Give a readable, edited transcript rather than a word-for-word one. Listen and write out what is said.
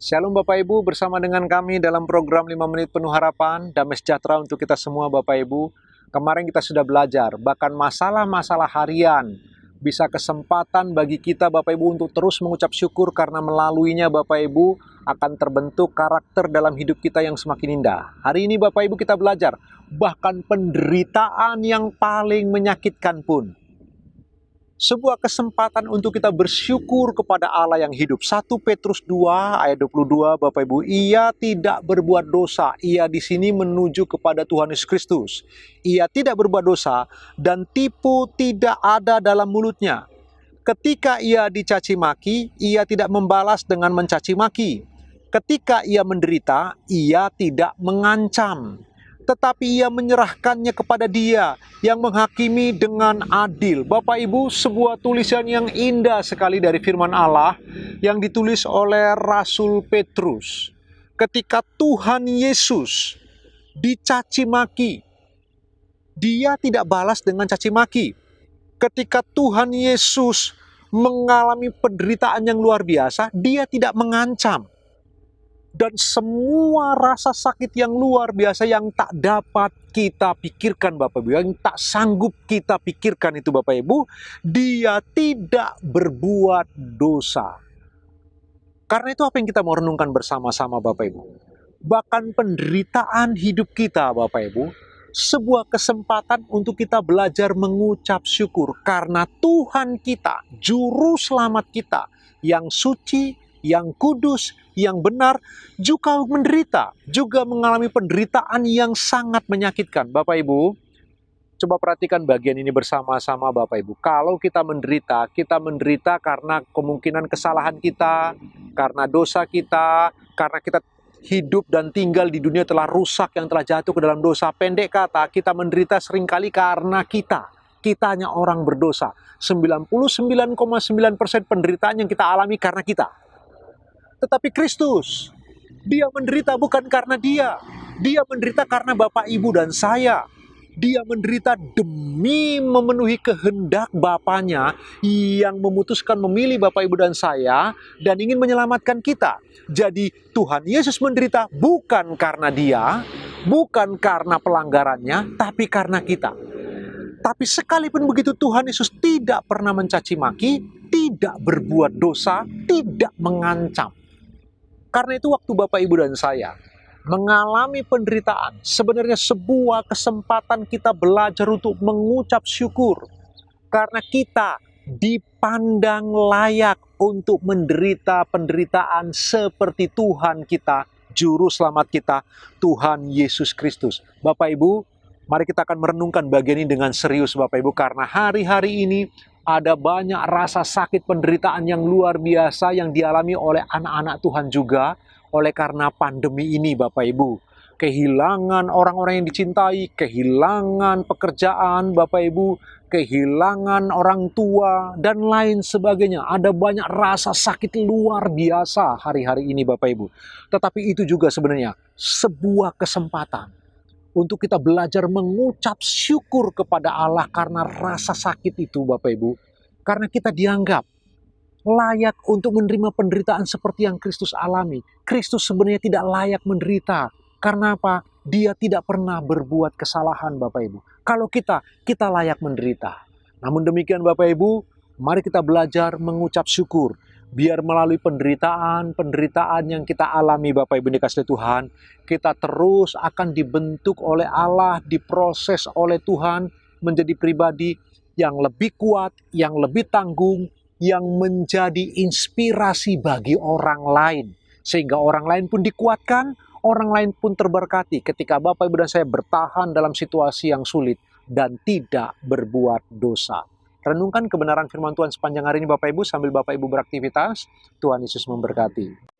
Shalom Bapak Ibu, bersama dengan kami dalam program 5 menit penuh harapan, damai sejahtera untuk kita semua Bapak Ibu. Kemarin kita sudah belajar, bahkan masalah-masalah harian bisa kesempatan bagi kita Bapak Ibu untuk terus mengucap syukur karena melaluinya Bapak Ibu akan terbentuk karakter dalam hidup kita yang semakin indah. Hari ini Bapak Ibu kita belajar, bahkan penderitaan yang paling menyakitkan pun sebuah kesempatan untuk kita bersyukur kepada Allah yang hidup. 1 Petrus 2 ayat 22 Bapak Ibu, ia tidak berbuat dosa. Ia di sini menuju kepada Tuhan Yesus Kristus. Ia tidak berbuat dosa dan tipu tidak ada dalam mulutnya. Ketika ia dicaci maki, ia tidak membalas dengan mencaci maki. Ketika ia menderita, ia tidak mengancam, tetapi ia menyerahkannya kepada Dia yang menghakimi dengan adil. Bapak Ibu, sebuah tulisan yang indah sekali dari firman Allah yang ditulis oleh Rasul Petrus. Ketika Tuhan Yesus dicaci maki, Dia tidak balas dengan caci maki. Ketika Tuhan Yesus mengalami penderitaan yang luar biasa, Dia tidak mengancam. Dan semua rasa sakit yang luar biasa yang tak dapat kita pikirkan Bapak Ibu, yang tak sanggup kita pikirkan itu Bapak Ibu, Dia tidak berbuat dosa. Karena itu apa yang kita mau renungkan bersama-sama Bapak Ibu? Bahkan penderitaan hidup kita Bapak Ibu, sebuah kesempatan untuk kita belajar mengucap syukur. Karena Tuhan kita, Juru Selamat kita, yang suci, yang kudus, yang benar, juga menderita, juga mengalami penderitaan yang sangat menyakitkan. Bapak Ibu, coba perhatikan bagian ini bersama-sama Bapak Ibu. Kalau kita menderita karena kemungkinan kesalahan kita, karena dosa kita, karena kita hidup dan tinggal di dunia telah rusak, yang telah jatuh ke dalam dosa. Pendek kata, kita menderita seringkali karena kita hanya orang berdosa. 99,9% penderitaan yang kita alami karena kita. Tetapi Kristus, Dia menderita bukan karena Dia. Dia menderita karena Bapak, Ibu, dan saya. Dia menderita demi memenuhi kehendak Bapaknya yang memutuskan memilih Bapak, Ibu, dan saya dan ingin menyelamatkan kita. Jadi Tuhan Yesus menderita bukan karena Dia, bukan karena pelanggarannya, tapi karena kita. Tapi sekalipun begitu Tuhan Yesus tidak pernah mencaci maki, tidak berbuat dosa, tidak mengancam. Karena itu waktu Bapak, Ibu, dan saya mengalami penderitaan, sebenarnya sebuah kesempatan kita belajar untuk mengucap syukur. Karena kita dipandang layak untuk menderita penderitaan seperti Tuhan kita, Juru Selamat kita, Tuhan Yesus Kristus. Bapak Ibu, mari kita akan merenungkan bagian ini dengan serius Bapak Ibu. Karena hari-hari ini ada banyak rasa sakit penderitaan yang luar biasa yang dialami oleh anak-anak Tuhan juga oleh karena pandemi ini Bapak Ibu. Kehilangan orang-orang yang dicintai, kehilangan pekerjaan Bapak Ibu, kehilangan orang tua, dan lain sebagainya. Ada banyak rasa sakit luar biasa hari-hari ini Bapak Ibu. Tetapi itu juga sebenarnya sebuah kesempatan untuk kita belajar mengucap syukur kepada Allah karena rasa sakit itu Bapak Ibu. Karena kita dianggap layak untuk menerima penderitaan seperti yang Kristus alami. Kristus sebenarnya tidak layak menderita. Karena apa? Dia tidak pernah berbuat kesalahan Bapak Ibu. Kalau kita layak menderita. Namun demikian Bapak Ibu, mari kita belajar mengucap syukur. Biar melalui penderitaan yang kita alami Bapak Ibu dikasihi Tuhan, kita terus akan dibentuk oleh Allah, diproses oleh Tuhan menjadi pribadi yang lebih kuat, yang lebih tanggung, yang menjadi inspirasi bagi orang lain. Sehingga orang lain pun dikuatkan, orang lain pun terberkati ketika Bapak Ibu dan saya bertahan dalam situasi yang sulit dan tidak berbuat dosa. Renungkan kebenaran firman Tuhan sepanjang hari ini Bapak Ibu sambil Bapak Ibu beraktivitas. Tuhan Yesus memberkati.